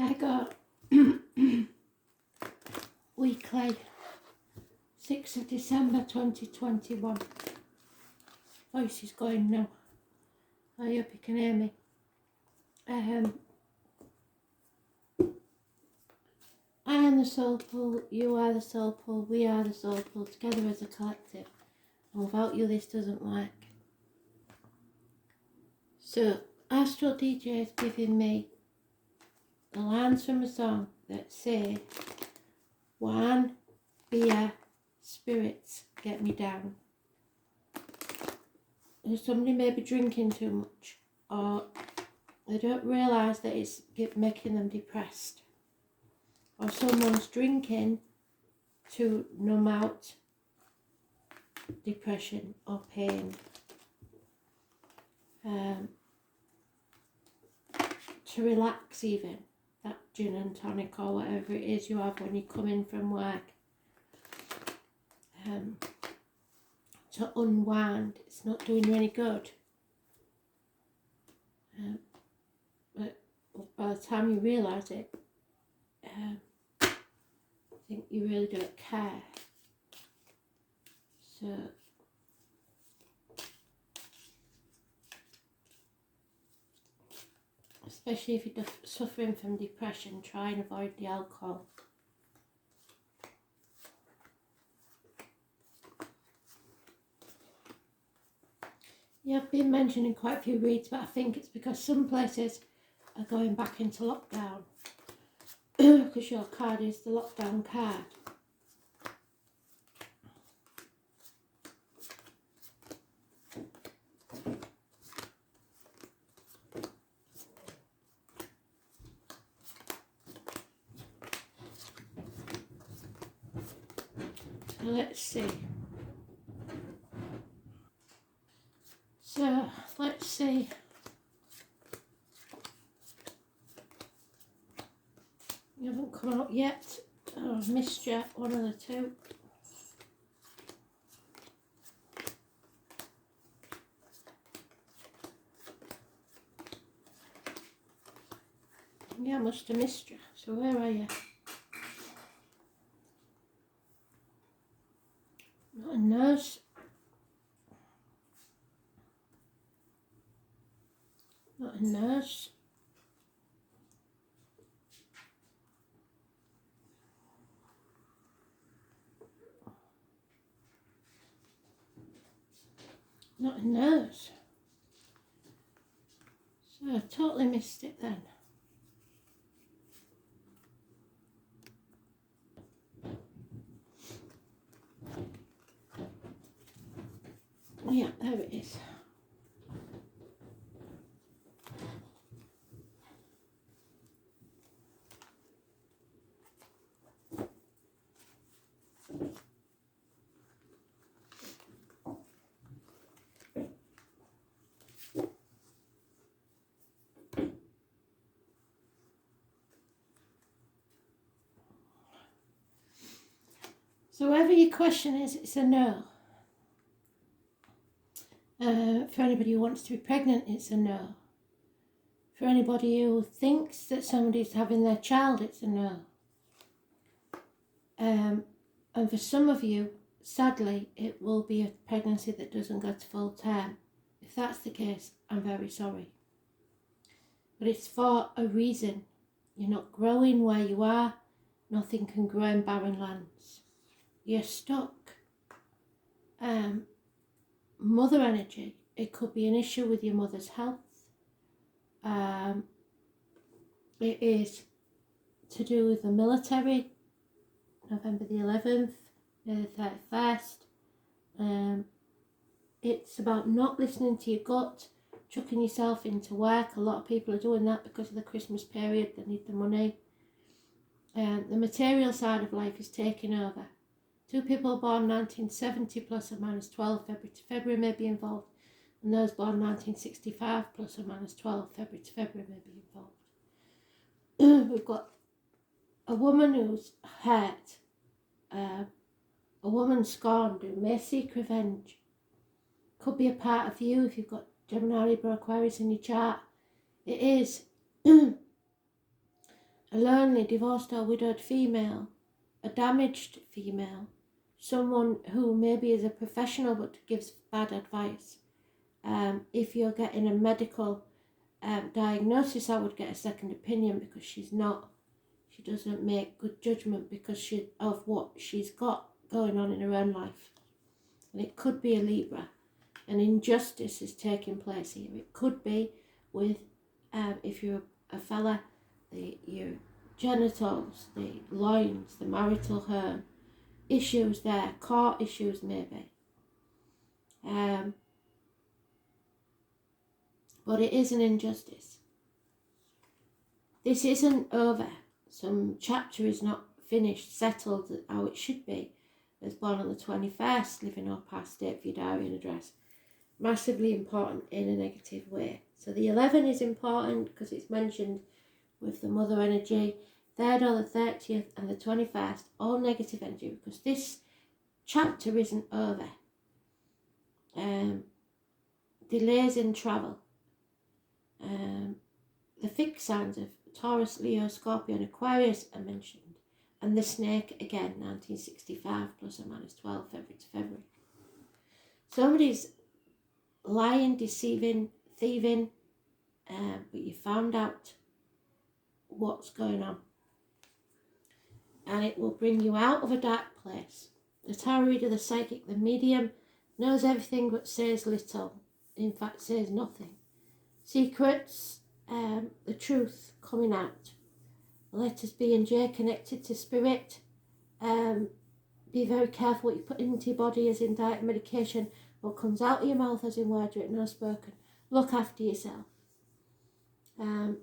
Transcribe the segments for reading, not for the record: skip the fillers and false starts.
Virgo, weekly, 6th of December 2021. Voice is going now. I hope you can hear me. I am the soul pool, you are the soul pool, we are the soul pool, together as a collective. And without you, this doesn't work. So, Astral DJ is giving me the lines from a song that say, "One beer, spirits get me down." And somebody may be drinking too much, or they don't realise that it's making them depressed. Or someone's drinking to numb out depression or pain. To relax even, that gin and tonic or whatever it is you have when you come in from work. To unwind, it's not doing you any good. But by the time you realise it, I think you really don't care. So, especially if you're suffering from depression, try and avoid the alcohol. Yeah, I've been mentioning quite a few reads, but I think it's because some places are going back into lockdown. Because your card is the lockdown card. So let's see. So let's see. You haven't come out yet. Oh, I've missed you, one of the two. Yeah, I must have missed you. So where are you? Not a nurse. Not a nurse. Not a nurse. So I totally missed it then. Yeah, there it is. So whatever your question is, it's a no. For anybody who wants to be pregnant, it's a no. For anybody who thinks that somebody's having their child, it's a no. And for some of you, sadly, it will be a pregnancy that doesn't go to full term. If that's the case, I'm very sorry. But it's for a reason. You're not growing where you are. Nothing can grow in barren lands. You're stuck. Mother energy. It could be an issue with your mother's health. It is to do with the military. November the 11th, the 31st. It's about not listening to your gut, chucking yourself into work. A lot of people are doing that because of the Christmas period. They need the money. The material side of life is taking over. 2 people born 1970 plus or minus 12 February to February may be involved, and those born 1965 plus or minus 12 February to February may be involved. We've got a woman who's hurt, a woman scorned who may seek revenge. Could be a part of you if you've got Gemini, Libra, Aquarius in your chart. It is a lonely, divorced or widowed female, a damaged female, someone who maybe is a professional but gives bad advice. If you're getting a medical diagnosis, I would get a second opinion, because she doesn't make good judgment because of what she's got going on in her own life. And it could be a Libra. An injustice is taking place here. It could be with, if you're a fella, your genitals, the loins, the marital home, issues there, court issues maybe. But it is an injustice. This isn't over. Some chapter is not finished, settled how it should be. There's born on the 21st, living or past, date for your diary and address. Massively important in a negative way. So the 11 is important because it's mentioned with the mother energy. 3rd or the 30th and the 21st, all negative energy, because this chapter isn't over. Delays in travel. The fixed signs of Taurus, Leo, Scorpio and Aquarius are mentioned. And the snake again, 1965 plus or minus 12, February to February. Somebody's lying, deceiving, thieving, but you found out what's going on. And it will bring you out of a dark place. The tarot reader, the psychic, the medium knows everything but says little. In fact, says nothing. Secrets, the truth coming out. Letters B and J connected to spirit. Be very careful what you put into your body, as in diet and medication. What comes out of your mouth, as in words written or spoken. Look after yourself. But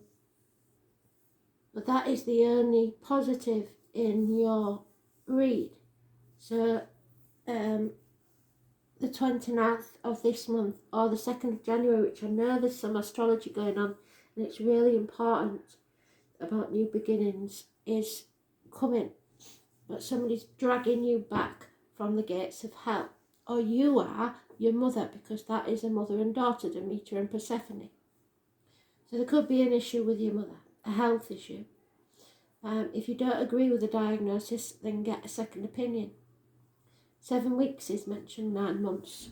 that is the only positive in your read. So the 29th of this month, or the 2nd of January, which I know there's some astrology going on, and it's really important about new beginnings, is coming. But somebody's dragging you back from the gates of hell. Or you are your mother, because that is a mother and daughter, Demeter and Persephone. So there could be an issue with your mother, a health issue. If you don't agree with the diagnosis, then get a second opinion. 7 weeks is mentioned, 9 months.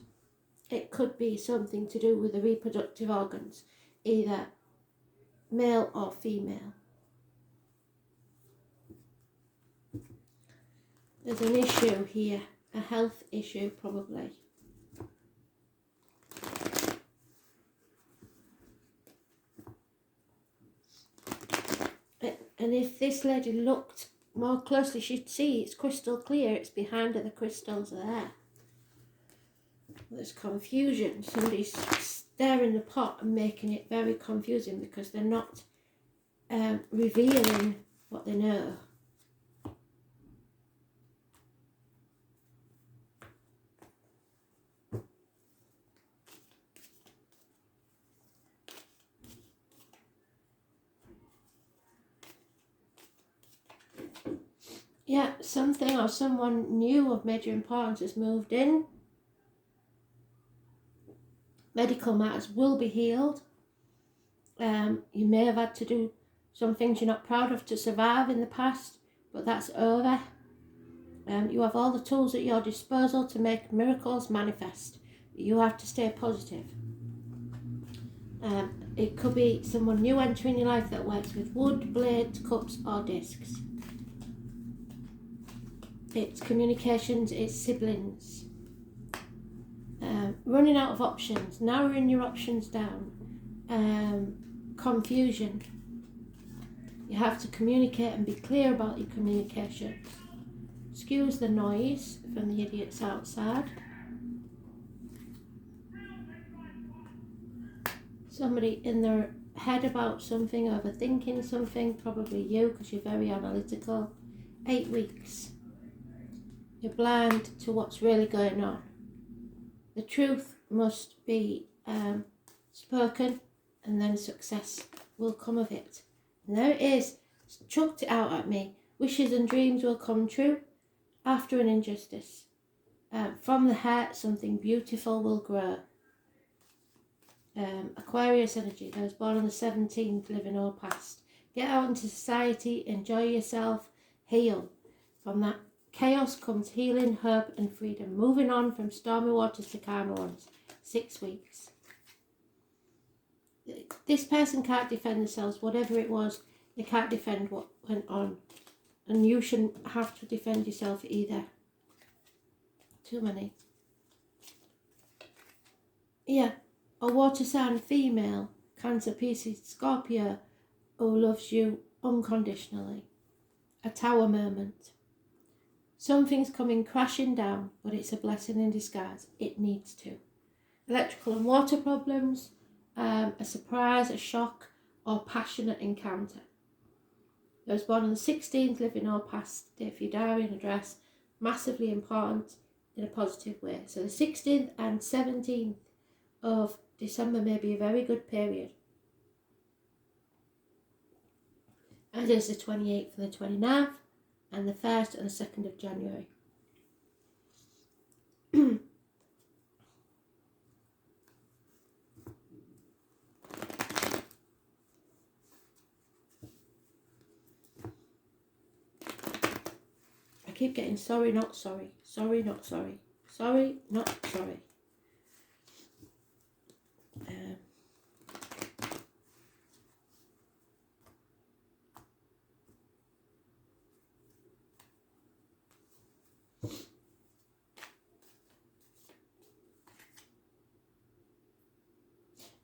It could be something to do with the reproductive organs, either male or female. There's an issue here, a health issue probably. And if this lady looked more closely, she'd see it's crystal clear. It's behind her, the crystals are there. There's confusion. Somebody's stirring the pot and making it very confusing because they're not revealing what they know. Yeah, something or someone new of major importance has moved in. Medical matters will be healed. You may have had to do some things you're not proud of to survive in the past, but that's over. You have all the tools at your disposal to make miracles manifest. You have to stay positive. It could be someone new entering your life that works with wood, blades, cups or discs. It's communications, it's siblings. Running out of options, narrowing your options down. Confusion. You have to communicate and be clear about your communications. Excuse the noise from the idiots outside. Somebody in their head about something, overthinking something, probably you because you're very analytical. 8 weeks. You're blind to what's really going on. The truth must be spoken, and then success will come of it. And there it is. Chucked it out at me. Wishes and dreams will come true after an injustice. From the heart, something beautiful will grow. Aquarius energy. Those born on the 17th, living or past. Get out into society, enjoy yourself, heal. From that chaos comes healing, hope and freedom. Moving on from stormy waters to calmer ones. 6 weeks. This person can't defend themselves, whatever it was. They can't defend what went on. And you shouldn't have to defend yourself either. Too many. Yeah. A water sign female, Cancer, Pisces, Scorpio, who loves you unconditionally. A tower moment. Something's coming crashing down, but it's a blessing in disguise. It needs to. Electrical and water problems, a surprise, a shock, or passionate encounter. Those born on the 16th, living or past, date for your diary and address, massively important in a positive way. So the 16th and 17th of December may be a very good period. And it's the 28th and the 29th, and the 1st and the 2nd of January. I keep getting sorry, not sorry, sorry, not sorry, sorry, not sorry.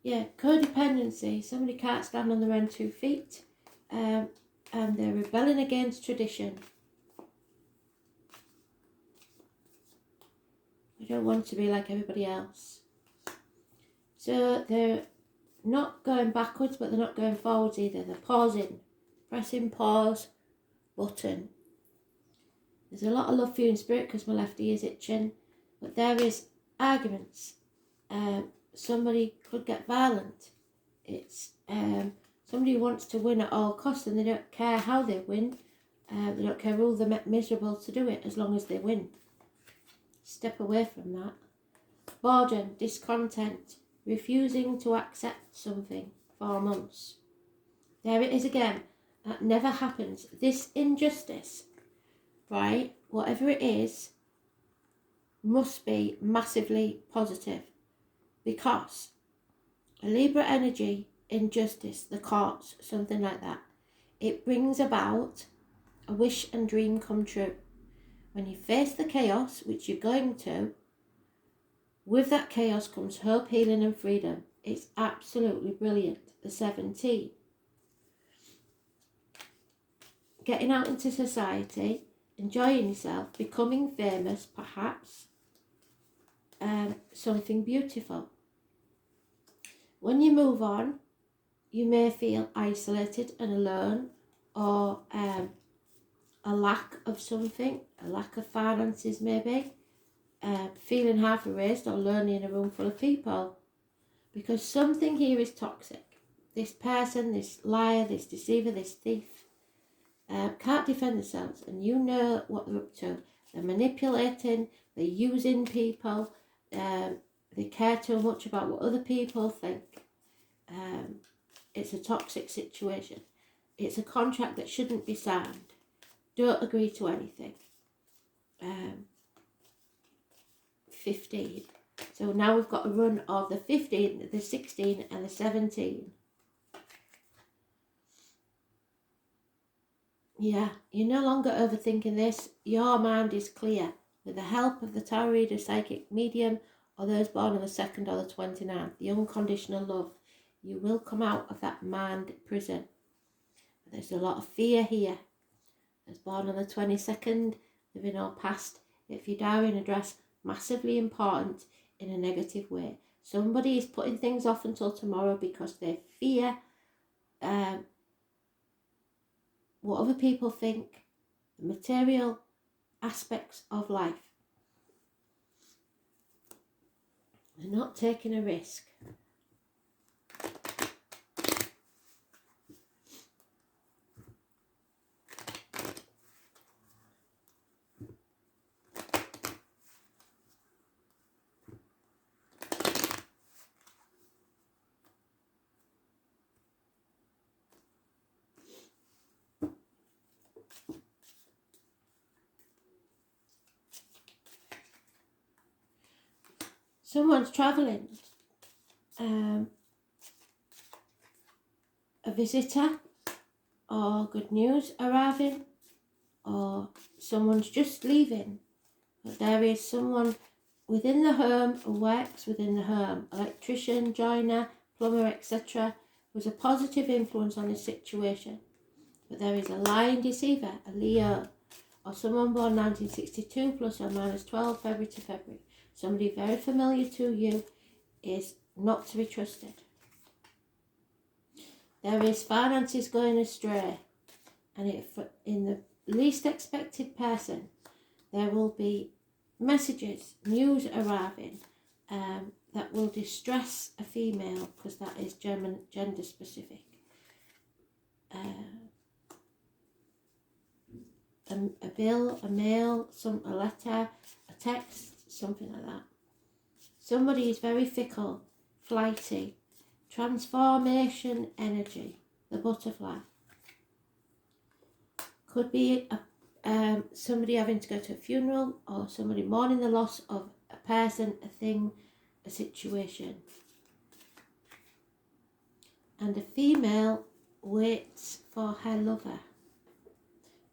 Yeah, codependency. Somebody can't stand on their own 2 feet, and they're rebelling against tradition. They don't want to be like everybody else. So they're not going backwards, but they're not going forwards either. They're pausing, pressing pause button. There's a lot of love for you in spirit because my left ear is itching, but there is arguments. Somebody could get violent. It's somebody who wants to win at all costs, and they don't care how they win. They don't care who they're miserable to do it as long as they win. Step away from that. Boredom, discontent, refusing to accept something for months. There it is again. That never happens. This injustice, right, whatever it is, must be massively positive. Because a Libra energy, injustice, the courts, something like that, it brings about a wish and dream come true. When you face the chaos, which you're going to, with that chaos comes hope, healing and freedom. It's absolutely brilliant. The 17. Getting out into society, enjoying yourself, becoming famous, perhaps, something beautiful. When you move on, you may feel isolated and alone, or a lack of something, a lack of finances maybe, feeling half erased or lonely in a room full of people. Because something here is toxic. This person, this liar, this deceiver, this thief, can't defend themselves, and you know what they're up to. They're manipulating, they're using people, they care too much about what other people think. It's a toxic situation. It's a contract that shouldn't be signed. Don't agree to anything. 15. So now we've got a run of the 15, the 16 and the 17. Yeah, you're no longer overthinking this. Your mind is clear. With the help of the tarot reader, psychic medium, or those born on the 2nd or the 29th, the unconditional love, you will come out of that mind prison. There's a lot of fear here. Those born on the 22nd, living or past, if your diary and address, massively important in a negative way. Somebody is putting things off until tomorrow because they fear what other people think, the material aspects of life. They're not taking a risk. someone's travelling, a visitor or good news arriving, or someone's just leaving. But there is someone within the home who works within the home, electrician, joiner, plumber, etc., who's a positive influence on the situation. But there is a lying deceiver, a Leo, or someone born 1962 plus or minus 12 February to February. Somebody very familiar to you is not to be trusted. There is finances going astray, and if in the least expected person, there will be messages, news arriving that will distress a female, because that is gender specific. A bill, a mail, a letter, a text, something like that. Somebody is very fickle, flighty, transformation energy, the butterfly. Could be somebody having to go to a funeral, or somebody mourning the loss of a person, a thing, a situation. And a female waits for her lover,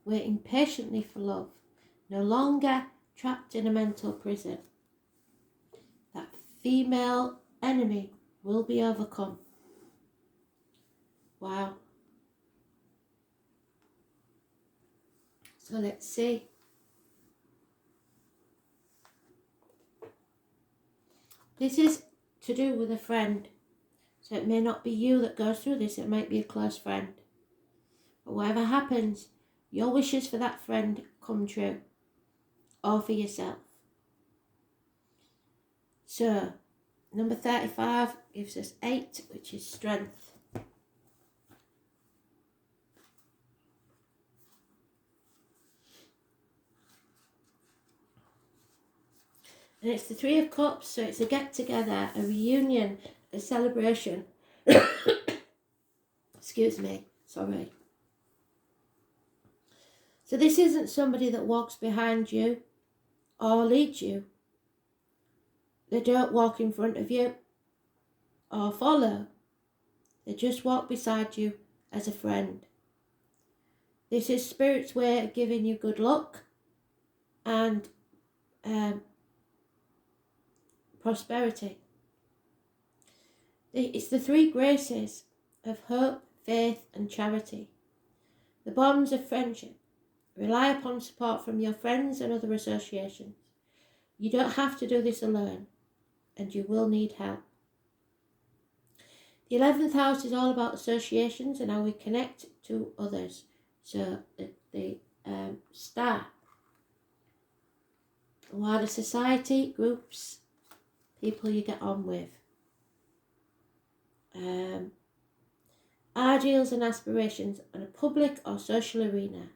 waiting patiently for love, no longer trapped in a mental prison. That female enemy will be overcome. Wow. So let's see. This is to do with a friend. So it may not be you that goes through this, it might be a close friend. But whatever happens, your wishes for that friend come true, or for yourself. So, number 35 gives us 8, which is strength. And it's the 3 of Cups, so it's a get-together, a reunion, a celebration. Excuse me, sorry. So this isn't somebody that walks behind you or leads you. They don't walk in front of you or follow. They just walk beside you as a friend. This is Spirit's way of giving you good luck and prosperity. It's the 3 graces of hope, faith and charity. The bonds of friendship. Rely upon support from your friends and other associations. You don't have to do this alone, and you will need help. The 11th house is all about associations and how we connect to others. So the star. Wider society, groups, people you get on with. Ideals and aspirations in a public or social arena.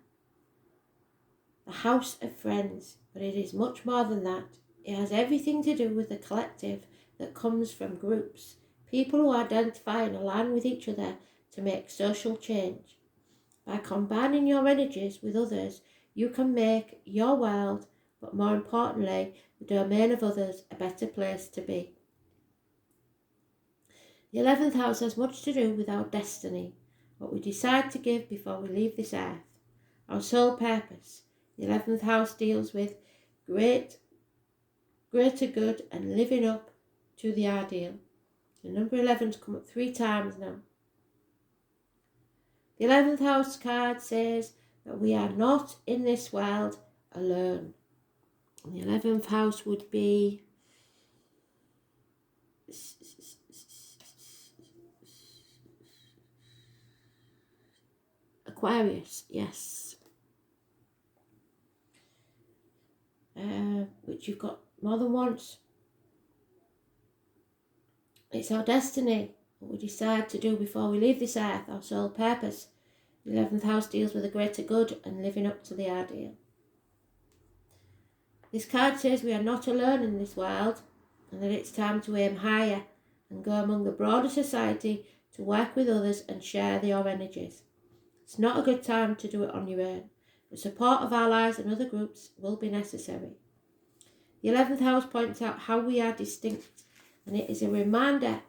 The house of friends, but it is much more than that. It has everything to do with the collective that comes from groups, people who identify and align with each other to make social change. By combining your energies with others, you can make your world, but more importantly, the domain of others, a better place to be. The 11th house has much to do with our destiny, what we decide to give before we leave this earth, our sole purpose. The 11th house deals with greater good and living up to the ideal. The number 11's come up 3 times now. The 11th house card says that we are not in this world alone. And the 11th house would be Aquarius, yes. Which you've got more than once. It's our destiny, what we decide to do before we leave this earth, our sole purpose. The 11th house deals with a greater good and living up to the ideal. This card says we are not alone in this world, and that it's time to aim higher and go among the broader society to work with others and share your energies. It's not a good time to do it on your own. The support of allies and other groups will be necessary. The 11th house points out how we are distinct, and it is a reminder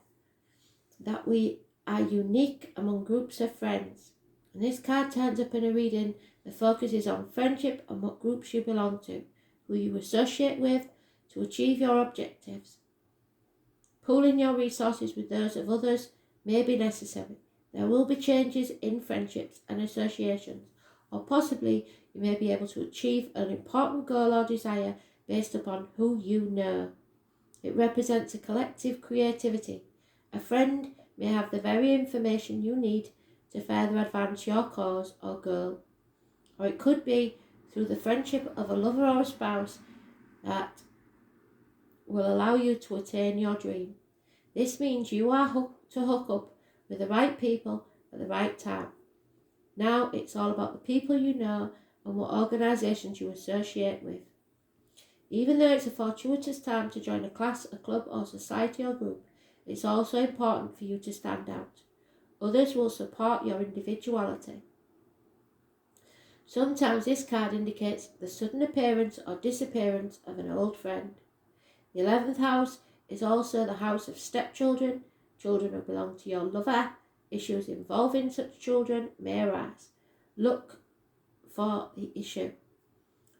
that we are unique among groups of friends. And this card turns up in a reading that focuses on friendship and what groups you belong to, who you associate with to achieve your objectives. Pooling your resources with those of others may be necessary. There will be changes in friendships and associations, or possibly you may be able to achieve an important goal or desire based upon who you know. It represents a collective creativity. A friend may have the very information you need to further advance your cause or goal. Or it could be through the friendship of a lover or a spouse that will allow you to attain your dream. This means you are to hook up with the right people at the right time. Now it's all about the people you know and what organisations you associate with. Even though it's a fortuitous time to join a class, a club or society or group, it's also important for you to stand out. Others will support your individuality. Sometimes this card indicates the sudden appearance or disappearance of an old friend. The 11th house is also the house of stepchildren, children who belong to your lover. Issues involving such children may arise. Look for the issue.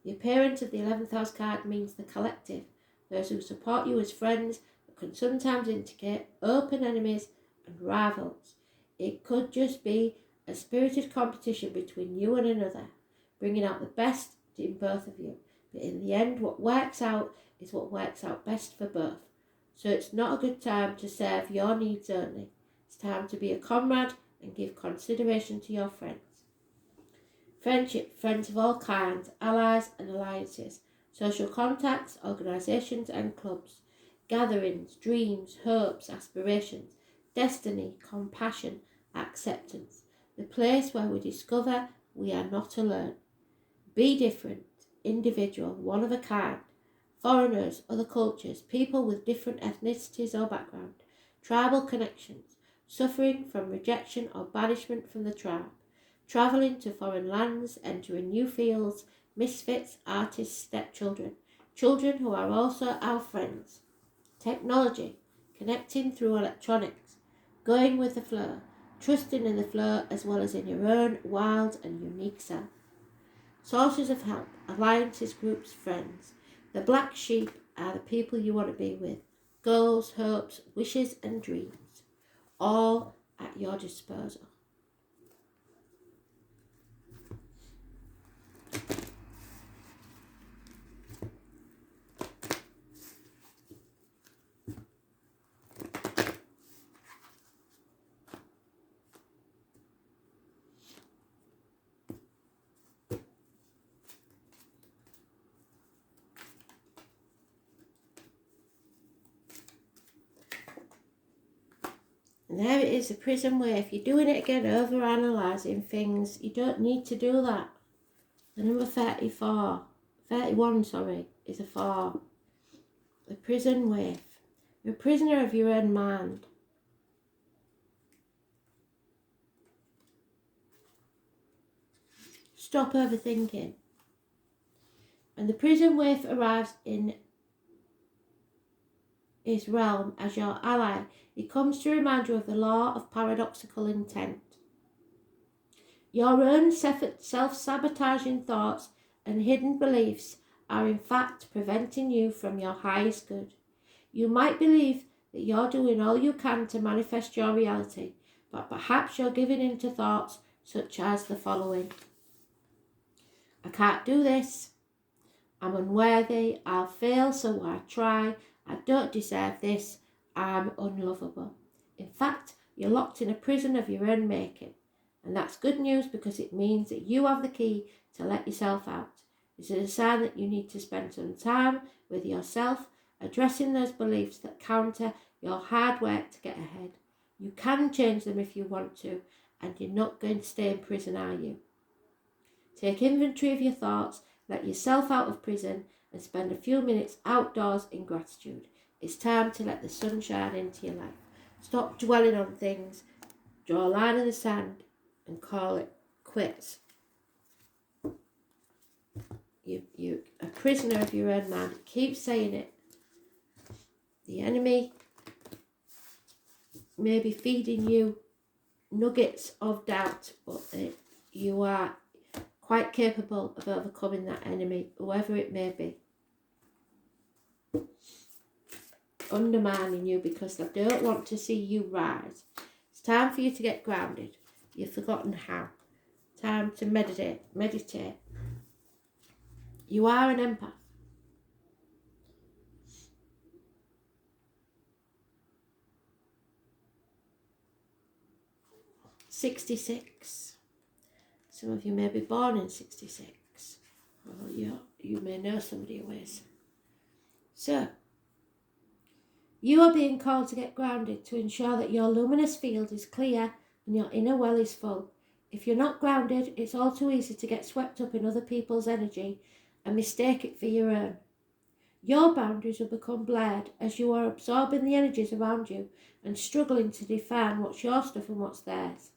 The appearance of the 11th house card means the collective, those who support you as friends, but can sometimes indicate open enemies and rivals. It could just be a spirited competition between you and another, bringing out the best in both of you. But in the end, what works out is what works out best for both. So it's not a good time to serve your needs only. It's time to be a comrade and give consideration to your friends. Friendship, friends of all kinds, allies and alliances, social contacts, organisations and clubs, gatherings, dreams, hopes, aspirations, destiny, compassion, acceptance, the place where we discover we are not alone. Be different, individual, one of a kind, foreigners, other cultures, people with different ethnicities or background, tribal connections, suffering from rejection or banishment from the tribe, travelling to foreign lands, entering new fields, misfits, artists, stepchildren, children who are also our friends, technology, connecting through electronics, going with the flow, trusting in the flow as well as in your own wild and unique self. Sources of help, alliances, groups, friends. The black sheep are the people you want to be with, goals, hopes, wishes and dreams, all at your disposal. And there it is, the prison way. If you're doing it again, over-analysing things, you don't need to do that. The number 31, is a 4. The prison wave. You're a prisoner of your own mind. Stop overthinking. And the prison wave arrives in his realm as your ally. It comes to remind you of the law of paradoxical intent. Your own self-sabotaging thoughts and hidden beliefs are in fact preventing you from your highest good. You might believe that you're doing all you can to manifest your reality, but perhaps you're giving in to thoughts such as the following. I can't do this. I'm unworthy. I'll fail, so why try? I don't deserve this. I'm unlovable. In fact, you're locked in a prison of your own making. And that's good news because it means that you have the key to let yourself out. This is a sign that you need to spend some time with yourself, addressing those beliefs that counter your hard work to get ahead. You can change them if you want to, and you're not going to stay in prison, are you? Take inventory of your thoughts, let yourself out of prison, and spend a few minutes outdoors in gratitude. It's time to let the sun shine into your life. Stop dwelling on things, draw a line in the sand, and call it quits. You're a prisoner of your own mind. Keep saying it. The enemy may be feeding you nuggets of doubt, but you are quite capable of overcoming that enemy, whoever it may be, undermining you because they don't want to see you rise. It's time for you to get grounded. You've forgotten how. Time to meditate. You are an empath. '66. Some of you may be born in '66. Or you may know somebody who is. So, you are being called to get grounded to ensure that your luminous field is clear and your inner well is full. If you're not grounded, it's all too easy to get swept up in other people's energy and mistake it for your own. Your boundaries will become blurred as you are absorbing the energies around you and struggling to define what's your stuff and what's theirs.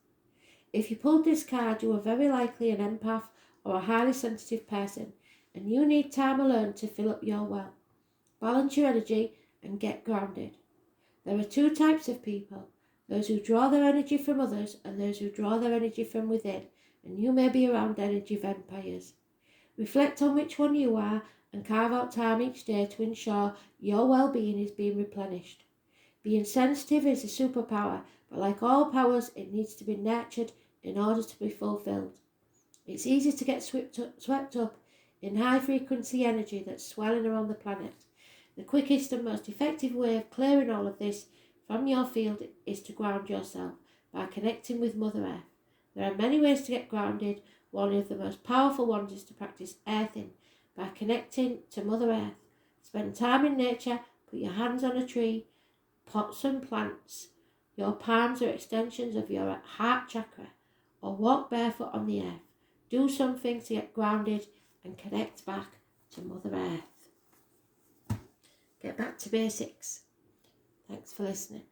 If you pulled this card, you are very likely an empath or a highly sensitive person, and you need time alone to fill up your well. Balance your energy and get grounded. There are two types of people, those who draw their energy from others and those who draw their energy from within, and you may be around energy vampires. Reflect on which one you are and carve out time each day to ensure your well-being is being replenished. Being sensitive is a superpower, but like all powers, it needs to be nurtured in order to be fulfilled. It's easy to get swept up in high-frequency energy that's swelling around the planet. The quickest and most effective way of clearing all of this from your field is to ground yourself by connecting with Mother Earth. There are many ways to get grounded. One of the most powerful ones is to practice earthing by connecting to Mother Earth. Spend time in nature, put your hands on a tree, pot some plants. Your palms are extensions of your heart chakra, or walk barefoot on the earth. Do something to get grounded and connect back to Mother Earth. Get back to basics. Thanks for listening.